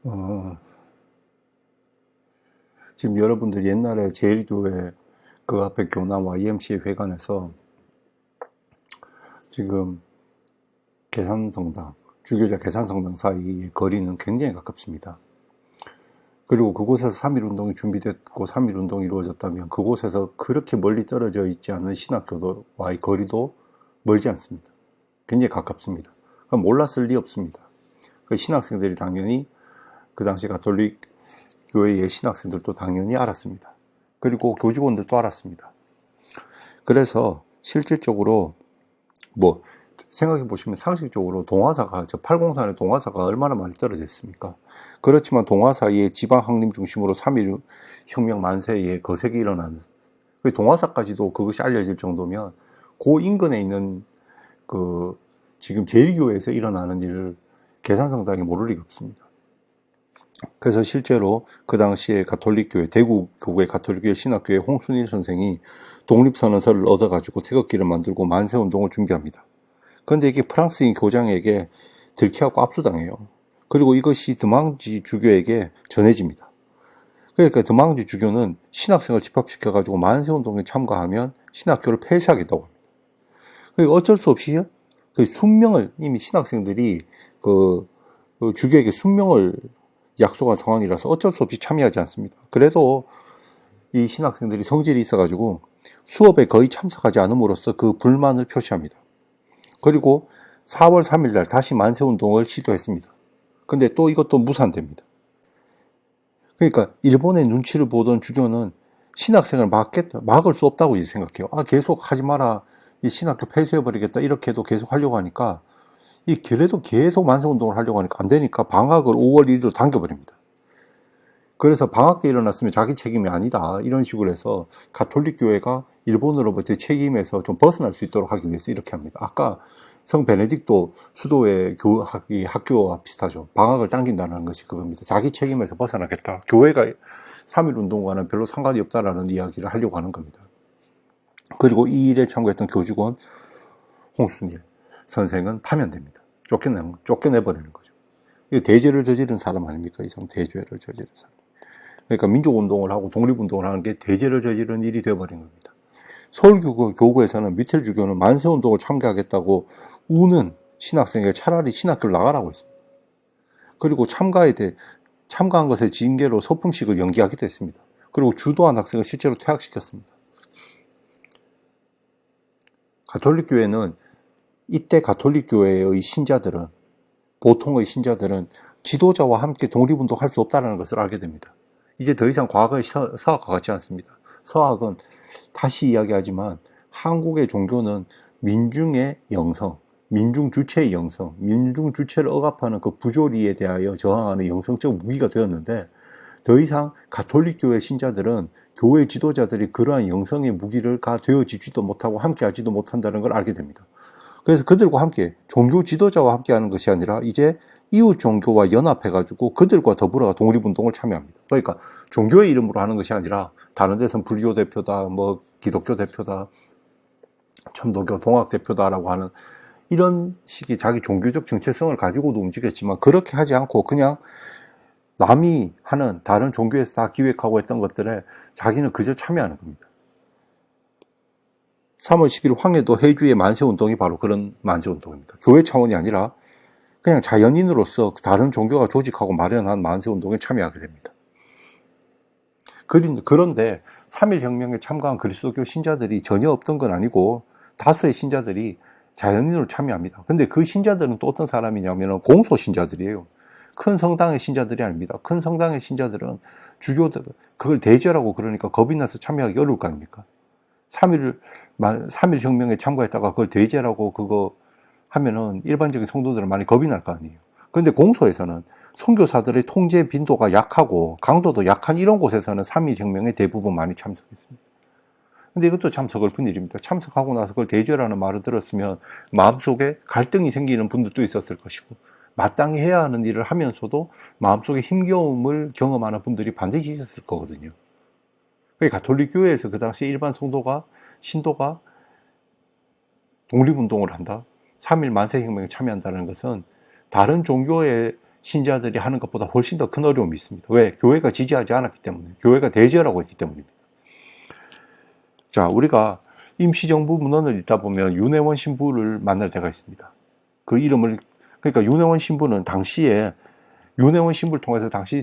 어, 지금 여러분들 옛날에 제일교회 그 앞에 교남 YMCA 회관에서 지금 계산성당, 주교자 계산성당 사이의 거리는 굉장히 가깝습니다. 그리고 그곳에서 3.1운동이 준비됐고 3.1운동이 이루어졌다면 그곳에서 그렇게 멀리 떨어져 있지 않은 신학교와의 거리도 멀지 않습니다. 굉장히 가깝습니다. 그럼 몰랐을 리 없습니다. 그 신학생들이 당연히 그 당시 가톨릭 교회의 신학생들도 당연히 알았습니다. 그리고 교직원들도 알았습니다. 그래서 실질적으로 생각해 보시면 상식적으로 동화사가, 저 803의 동화사가 얼마나 많이 떨어져 있습니까? 그렇지만 동화사의 지방 항림 중심으로 3.1 혁명 만세에 거세게 일어나는, 동화사까지도 그것이 알려질 정도면 그 인근에 있는 지금 제1교회에서 일어나는 일을 계산성당이 모를 리가 없습니다. 그래서 실제로 그 당시에 가톨릭교회, 대구교회 가톨릭교회 신학교회 홍순일 선생이 독립선언서를 얻어가지고 태극기를 만들고 만세운동을 준비합니다. 그런데 이게 프랑스인 교장에게 들켜갖고 압수당해요. 그리고 이것이 드망지 주교에게 전해집니다. 그러니까 드망지 주교는 신학생을 집합시켜가지고 만세운동에 참가하면 신학교를 폐쇄하겠다고 합니다. 그러니까 어쩔 수 없이 순명을, 이미 신학생들이 주교에게 순명을 약속한 상황이라서 어쩔 수 없이 참여하지 않습니다. 그래도 이 신학생들이 성질이 있어가지고 수업에 거의 참석하지 않음으로써 그 불만을 표시합니다. 그리고 4월 3일 날 다시 만세운동을 시도했습니다. 근데 또 이것도 무산됩니다. 그러니까 일본의 눈치를 보던 주교는 신학생을 막을 수 없다고 생각해요. 계속 하지 마라. 이 신학교 폐쇄해버리겠다. 이렇게 해도 계속 하려고 하니까, 그래도 계속 만세운동을 하려고 하니까 안 되니까 방학을 5월 1일로 당겨버립니다. 그래서 방학 때 일어났으면 자기 책임이 아니다. 이런 식으로 해서 가톨릭 교회가 일본으로부터의 책임에서 좀 벗어날 수 있도록 하기 위해서 이렇게 합니다. 아까 성 베네딕토 수도의 학교와 비슷하죠. 방학을 당긴다는 것이 그겁니다. 자기 책임에서 벗어나겠다. 교회가 3.1 운동과는 별로 상관이 없다라는 이야기를 하려고 하는 겁니다. 그리고 이 일에 참가했던 교직원 홍순일 선생은 파면됩니다. 쫓겨내버리는 거죠. 이 대죄를 저지른 사람 아닙니까? 이 사람 대죄를 저지른 사람. 그러니까 민족운동을 하고 독립운동을 하는 게 대죄를 저지른 일이 되어버린 겁니다. 서울교구에서는 미텔 주교는 만세운동을 참가하겠다고 우는 신학생에게 차라리 신학교를 나가라고 했습니다. 그리고 참가한 것의 징계로 소품식을 연기하기도 했습니다. 그리고 주도한 학생을 실제로 퇴학시켰습니다. 가톨릭교회는 이때 가톨릭교회의 신자들은, 보통의 신자들은 지도자와 함께 독립운동할 수 없다는 것을 알게 됩니다. 이제 더 이상 과거의 서학과 같지 않습니다. 서학은 다시 이야기하지만 한국의 종교는 민중의 영성, 민중 주체의 영성, 민중 주체를 억압하는 그 부조리에 대하여 저항하는 영성적 무기가 되었는데, 더 이상 가톨릭교회 신자들은 교회 지도자들이 그러한 영성의 무기가 되어지지도 못하고 함께하지도 못한다는 걸 알게 됩니다. 그래서 그들과 함께, 종교 지도자와 함께하는 것이 아니라 이제 이웃 종교와 연합해가지고 그들과 더불어 독립운동을 참여합니다. 그러니까 종교의 이름으로 하는 것이 아니라 다른 데서는 불교 대표다, 기독교 대표다, 천도교 동학 대표다라고 하는 이런 식의 자기 종교적 정체성을 가지고도 움직였지만, 그렇게 하지 않고 그냥 남이 하는 다른 종교에서 다 기획하고 했던 것들에 자기는 그저 참여하는 겁니다. 3월 10일 황해도 해주의 만세운동이 바로 그런 만세운동입니다. 교회 차원이 아니라 그냥 자연인으로서 다른 종교가 조직하고 마련한 만세운동에 참여하게 됩니다. 그런데 3.1 혁명에 참가한 그리스도교 신자들이 전혀 없던 건 아니고 다수의 신자들이 자연인으로 참여합니다. 근데 그 신자들은 또 어떤 사람이냐면 공소 신자들이에요. 큰 성당의 신자들이 아닙니다. 큰 성당의 신자들은 주교들, 그걸 대죄라고 그러니까 겁이 나서 참여하기 어려울 거 아닙니까? 3.1 혁명에 참가했다가 그걸 대죄라고 그거 하면은 일반적인 성도들은 많이 겁이 날 거 아니에요. 그런데 공소에서는 선교사들의 통제 빈도가 약하고 강도도 약한 이런 곳에서는 3.1 혁명에 대부분 많이 참석했습니다. 근데 이것도 참 서글픈 일입니다. 참석하고 나서 그걸 대죄라는 말을 들었으면 마음속에 갈등이 생기는 분들도 있었을 것이고, 마땅히 해야 하는 일을 하면서도 마음속에 힘겨움을 경험하는 분들이 반드시 있었을 거거든요. 가톨릭 교회에서 그 당시 일반 신도가 독립운동을 한다, 3.1 만세혁명에 참여한다는 것은 다른 종교의 신자들이 하는 것보다 훨씬 더 큰 어려움이 있습니다. 왜? 교회가 지지하지 않았기 때문에, 교회가 대제라고 했기 때문입니다. 자, 우리가 임시정부 문헌을 읽다 보면 윤회원 신부를 만날 때가 있습니다. 그 이름을, 그러니까 윤회원 신부는 당시에 윤회원 신부를 통해서 당시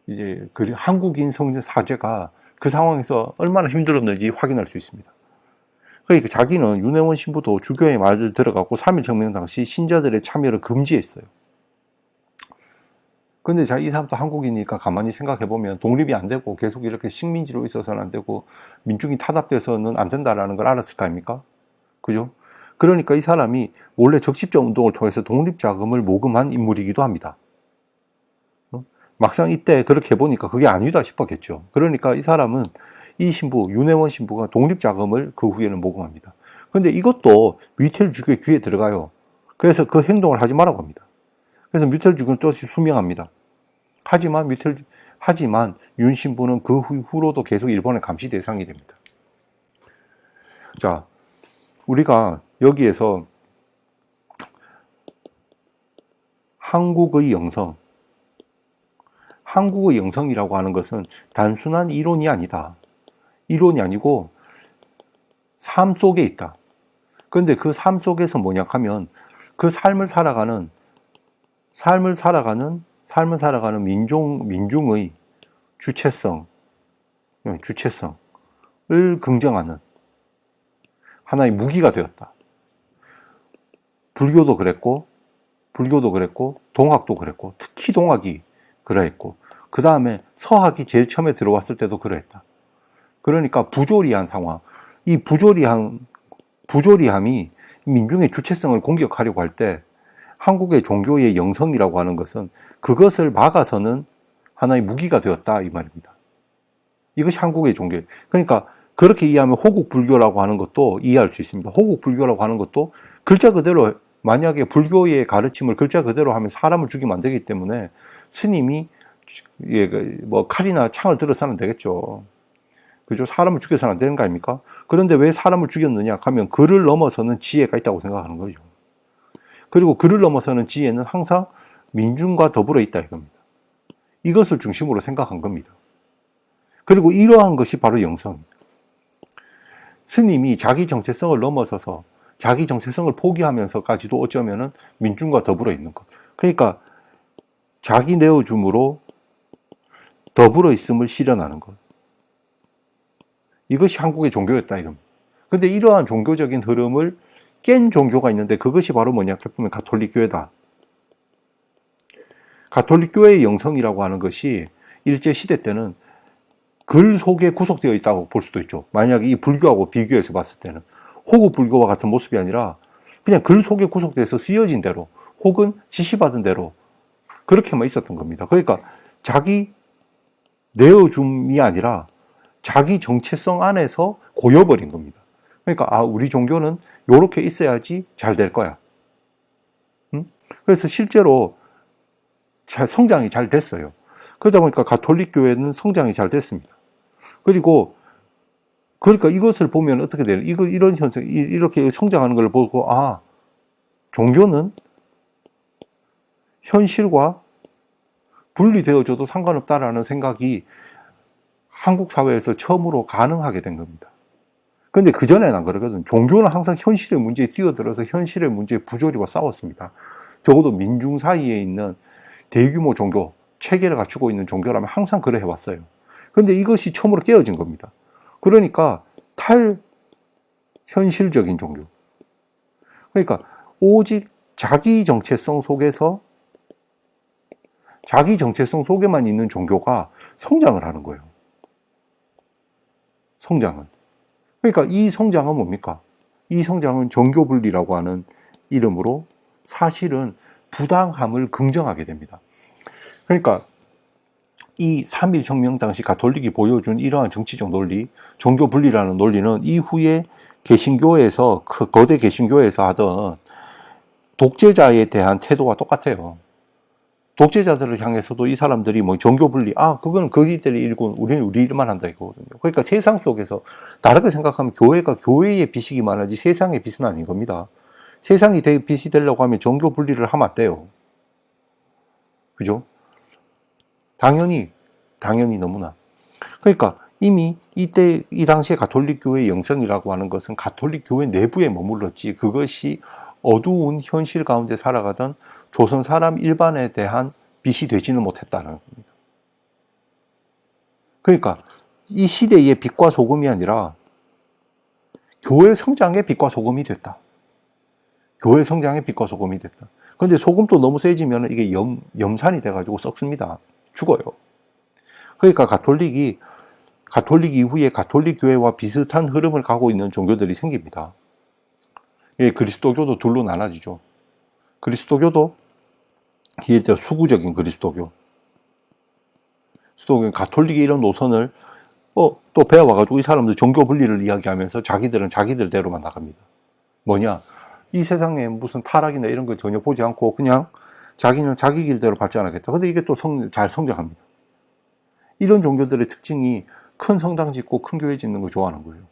이제 그 한국인 성전 사제가 그 상황에서 얼마나 힘들었는지 확인할 수 있습니다. 그러니까 자기는 윤회원 신부도 주교의 말을 들어가고 3.1혁명 당시 신자들의 참여를 금지했어요. 근데 이 사람도 한국이니까 가만히 생각해보면 독립이 안 되고 계속 이렇게 식민지로 있어서는 안 되고 민중이 타압돼서는 안 된다라는 걸 알았을 거 아닙니까? 그죠? 그러니까 이 사람이 원래 적십자 운동을 통해서 독립자금을 모금한 인물이기도 합니다. 막상 이때 그렇게 해보니까 그게 아니다 싶었겠죠. 그러니까 이 사람은 이 신부, 윤회원 신부가 독립자금을 그 후에는 모금합니다. 근데 이것도 뮤텔 주교의 귀에 들어가요. 그래서 그 행동을 하지 말라고 합니다. 그래서 뮤텔 주교는 또다시 수명합니다. 하지만 윤 신부는 그 후로도 계속 일본의 감시 대상이 됩니다. 자, 우리가 여기에서 한국의 영성이라고 하는 것은 단순한 이론이 아니다. 이론이 아니고 삶 속에 있다. 그런데 그 삶 속에서 뭐냐 하면 그 삶을 살아가는 민중의 주체성을 긍정하는 하나의 무기가 되었다. 불교도 그랬고, 동학도 그랬고, 특히 동학이 그러했고, 그 다음에 서학이 제일 처음에 들어왔을 때도 그러했다. 그러니까 부조리한 상황, 이 부조리함이 민중의 주체성을 공격하려고 할 때 한국의 종교의 영성이라고 하는 것은 그것을 막아서는 하나의 무기가 되었다 이 말입니다. 이것이 한국의 종교. 그러니까 그렇게 이해하면 호국불교라고 하는 것도 이해할 수 있습니다. 호국불교라고 하는 것도 글자 그대로, 만약에 불교의 가르침을 글자 그대로 하면 사람을 죽이면 안 되기 때문에 스님이 뭐 칼이나 창을 들어서는 되겠죠. 그죠? 사람을 죽여서는 안 되는 거 아닙니까? 그런데 왜 사람을 죽였느냐 하면 글을 넘어서는 지혜가 있다고 생각하는 거죠. 그리고 글을 넘어서는 지혜는 항상 민중과 더불어 있다 이겁니다. 이것을 중심으로 생각한 겁니다. 그리고 이러한 것이 바로 영성입니다. 스님이 자기 정체성을 넘어서서 자기 정체성을 포기하면서까지도 어쩌면은 민중과 더불어 있는 것. 그러니까 자기 내어줌으로 더불어 있음을 실현하는 것. 이것이 한국의 종교였다 이겁니다. 근데 이러한 종교적인 흐름을 깬 종교가 있는데 그것이 바로 뭐냐 보면 가톨릭교회다. 가톨릭교회의 영성이라고 하는 것이 일제시대 때는 글 속에 구속되어 있다고 볼 수도 있죠. 만약에 이 불교하고 비교해서 봤을 때는 호구불교와 같은 모습이 아니라 그냥 글 속에 구속돼서 쓰여진 대로 혹은 지시받은 대로 그렇게만 있었던 겁니다. 그러니까 자기 내어줌이 아니라 자기 정체성 안에서 고여버린 겁니다. 그러니까 우리 종교는 이렇게 있어야지 잘 될 거야. 그래서 실제로 성장이 잘 됐어요. 그러다 보니까 가톨릭 교회는 성장이 잘 됐습니다. 그러니까 이것을 보면 어떻게 돼요? 이런 현상, 이렇게 성장하는 걸 보고 종교는 현실과 분리되어져도 상관없다라는 생각이 한국 사회에서 처음으로 가능하게 된 겁니다. 근데 그전에는 안 그러거든. 종교는 항상 현실의 문제에 뛰어들어서 현실의 문제의 부조리와 싸웠습니다. 적어도 민중 사이에 있는 대규모 종교, 체계를 갖추고 있는 종교라면 항상 그래 해왔어요. 근데 이것이 처음으로 깨어진 겁니다. 그러니까 탈현실적인 종교. 그러니까 오직 자기 정체성 속에만 있는 종교가 성장을 하는 거예요. 성장은. 그러니까 이 성장은 뭡니까? 이 성장은 정교분리라고 하는 이름으로 사실은 부당함을 긍정하게 됩니다. 그러니까 이 3.1혁명 당시 가톨릭이 보여준 이러한 정치적 논리, 종교분리라는 논리는 이후에 개신교에서, 거대 개신교에서 하던 독재자에 대한 태도와 똑같아요. 독재자들을 향해서도 이 사람들이 뭐 종교분리, 그거는 거기들이 일고 우리는 우리 일만 한다 이거거든요. 그러니까 세상 속에서 다르게 생각하면 교회가 교회의 비식이만 하지 세상의 빛은 아닌 겁니다. 세상이 빛이 되려고 하면 종교분리를 하면 안 돼요. 그죠? 당연히 너무나. 그러니까 이미 이 당시에 가톨릭 교회의 영성이라고 하는 것은 가톨릭 교회 내부에 머물렀지, 그것이 어두운 현실 가운데 살아가던 조선 사람 일반에 대한 빛이 되지는 못했다는 겁니다. 그러니까 이 시대의 빛과 소금이 아니라 교회 성장의 빛과 소금이 됐다. 교회 성장의 빛과 소금이 됐다. 그런데 소금도 너무 세지면 이게 염산이 돼가지고 썩습니다. 죽어요. 그러니까 가톨릭 이후에 가톨릭 교회와 비슷한 흐름을 가고 있는 종교들이 생깁니다. 예, 그리스도교도 둘로 나눠지죠. 그리스도교도 이게 수구적인 그리스도교. 가톨릭의 이런 노선을 또 배워와가지고 이 사람들 종교 분리를 이야기하면서 자기들은 자기들대로만 나갑니다. 뭐냐? 이 세상에 무슨 타락이나 이런 걸 전혀 보지 않고 그냥 자기는 자기 길대로 발전하겠다. 근데 이게 또 잘 성장합니다. 이런 종교들의 특징이 큰 성당 짓고 큰 교회 짓는 거 좋아하는 거예요.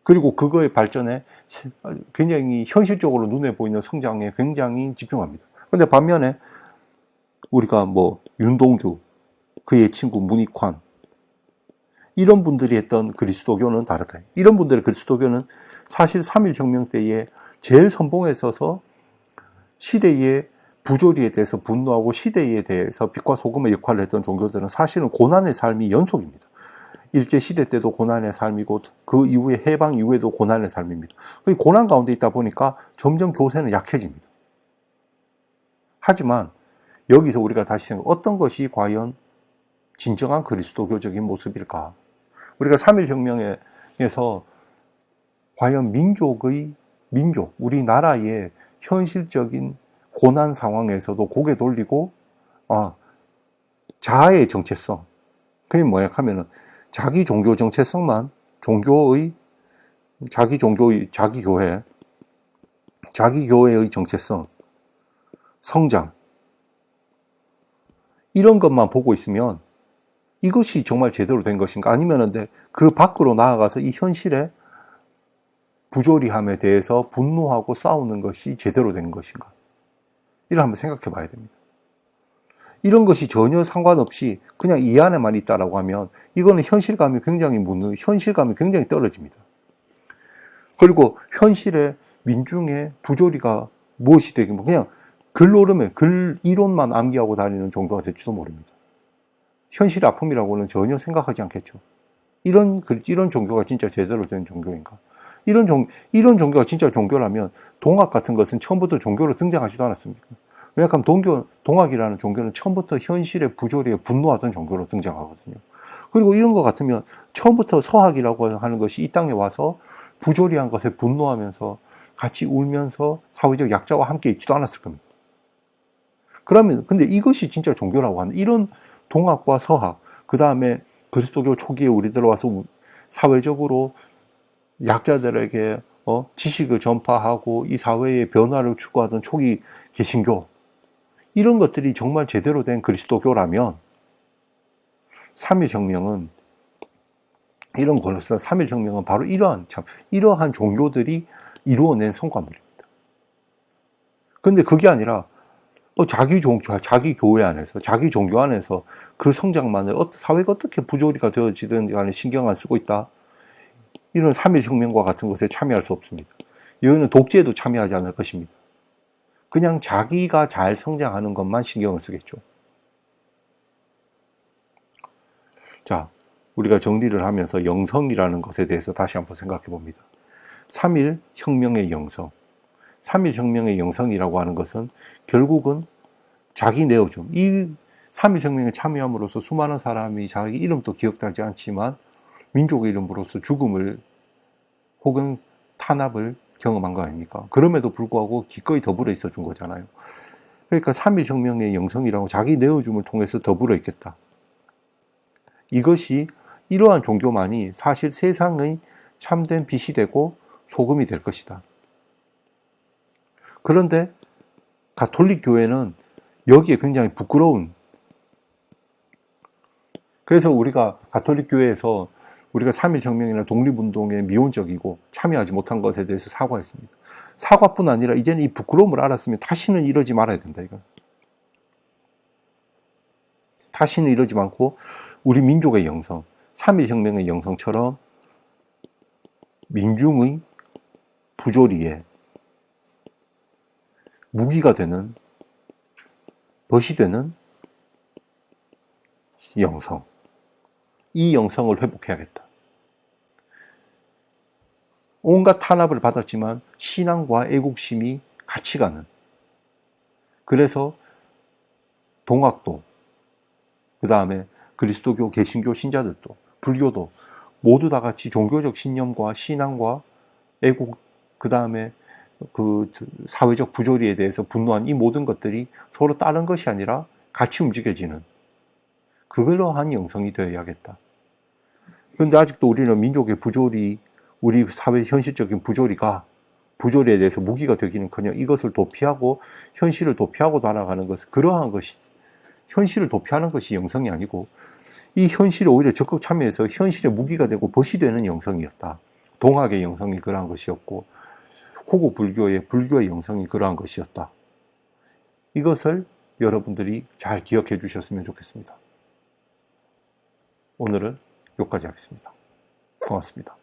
그리고 그거의 발전에 굉장히 현실적으로 눈에 보이는 성장에 굉장히 집중합니다. 근데 반면에 우리가 윤동주, 그의 친구 문익환, 이런 분들이 했던 그리스도교는 다르다. 이런 분들의 그리스도교는 사실 3.1혁명 때에 제일 선봉에 서서 시대의 부조리에 대해서 분노하고 시대에 대해서 빛과 소금의 역할을 했던 종교들은 사실은 고난의 삶이 연속입니다. 일제시대 때도 고난의 삶이고 그 이후에 해방 이후에도 고난의 삶입니다. 그 고난 가운데 있다 보니까 점점 교세는 약해집니다. 하지만 여기서 우리가 다시 어떤 것이 과연 진정한 그리스도교적인 모습일까? 우리가 3.1혁명에서 과연 우리나라의 현실적인 고난 상황에서도 고개 돌리고 자아의 정체성, 그게 뭐냐 하면은 자기 종교 정체성만, 자기 교회의 정체성, 성장, 이런 것만 보고 있으면 이것이 정말 제대로 된 것인가? 아니면 그 밖으로 나아가서 이 현실의 부조리함에 대해서 분노하고 싸우는 것이 제대로 된 것인가? 이를 한번 생각해 봐야 됩니다. 이런 것이 전혀 상관없이 그냥 이 안에만 있다라고 하면 이거는 현실감이 굉장히 떨어집니다. 그리고 현실의 민중의 부조리가 무엇이 되긴 그냥 글 이론만 암기하고 다니는 정도가 될지도 모릅니다. 현실의 아픔이라고는 전혀 생각하지 않겠죠. 이런 종교가 진짜 제대로 된 종교인가? 이런 종교가 진짜 종교라면 동학 같은 것은 처음부터 종교로 등장하지도 않았습니까? 왜냐하면 동학이라는 종교는 처음부터 현실의 부조리에 분노하던 종교로 등장하거든요. 그리고 이런 것 같으면 처음부터 서학이라고 하는 것이 이 땅에 와서 부조리한 것에 분노하면서 같이 울면서 사회적 약자와 함께 있지도 않았을 겁니다. 그러면 근데 이것이 진짜 종교라고 하는 이런 동학과 서학, 그 다음에 그리스도교 초기에 우리 들어와서 사회적으로 약자들에게 지식을 전파하고 이 사회의 변화를 추구하던 초기 개신교, 이런 것들이 정말 제대로 된 그리스도교라면 3.1혁명은 바로 이러한 종교들이 이루어낸 성과물입니다. 근데 그게 아니라 자기 교회 안에서, 자기 종교 안에서 그 성장만을 사회가 어떻게 부조리가 되어지든 간에 신경 안 쓰고 있다. 이런 3.1혁명과 같은 것에 참여할 수 없습니다. 이거는 독재에도 참여하지 않을 것입니다. 그냥 자기가 잘 성장하는 것만 신경을 쓰겠죠. 자, 우리가 정리를 하면서 영성이라는 것에 대해서 다시 한번 생각해 봅니다. 3.1혁명의 영성. 3.1혁명의 영성이라고 하는 것은 결국은 자기 내어줌. 이 3.1혁명에 참여함으로써 수많은 사람이 자기 이름도 기억하지 않지만 민족의 이름으로써 죽음을 혹은 탄압을 경험한 거 아닙니까? 그럼에도 불구하고 기꺼이 더불어 있어 준 거잖아요. 그러니까 3.1혁명의 영성이라고 자기 내어줌을 통해서 더불어 있겠다. 이것이 이러한 종교만이 사실 세상의 참된 빛이 되고 소금이 될 것이다. 그런데 가톨릭 교회는 여기에 굉장히 부끄러운, 그래서 우리가 가톨릭 교회에서 우리가 3.1혁명이나 독립운동에 미온적이고 참여하지 못한 것에 대해서 사과했습니다. 사과뿐 아니라 이제는 이 부끄러움을 알았으면 다시는 이러지 말아야 된다, 이거. 다시는 이러지 않고 우리 민족의 영성, 3.1혁명의 영성처럼 민중의 부조리에 무기가 되는, 벗이 되는 영성, 이 영성을 회복해야겠다. 온갖 탄압을 받았지만 신앙과 애국심이 같이 가는, 그래서 동학도, 그 다음에 그리스도교, 개신교 신자들도, 불교도 모두 다 같이 종교적 신념과 신앙과 애국, 그 다음에 그 사회적 부조리에 대해서 분노한 이 모든 것들이 서로 다른 것이 아니라 같이 움직여지는 그러한 영성이 되어야겠다. 그런데 아직도 우리는 민족의 부조리, 우리 사회 현실적인 부조리에 대해서 무기가 되기는커녕 이것을 도피하고 현실을 도피하고 날아가는 것은 그러한 것이, 현실을 도피하는 것이 영성이 아니고 이 현실에 오히려 적극 참여해서 현실의 무기가 되고 벗이 되는 영성이었다. 동학의 영성이 그러한 것이었고 호국 불교의 영성이 그러한 것이었다. 이것을 여러분들이 잘 기억해 주셨으면 좋겠습니다. 오늘은 여기까지 하겠습니다. 고맙습니다.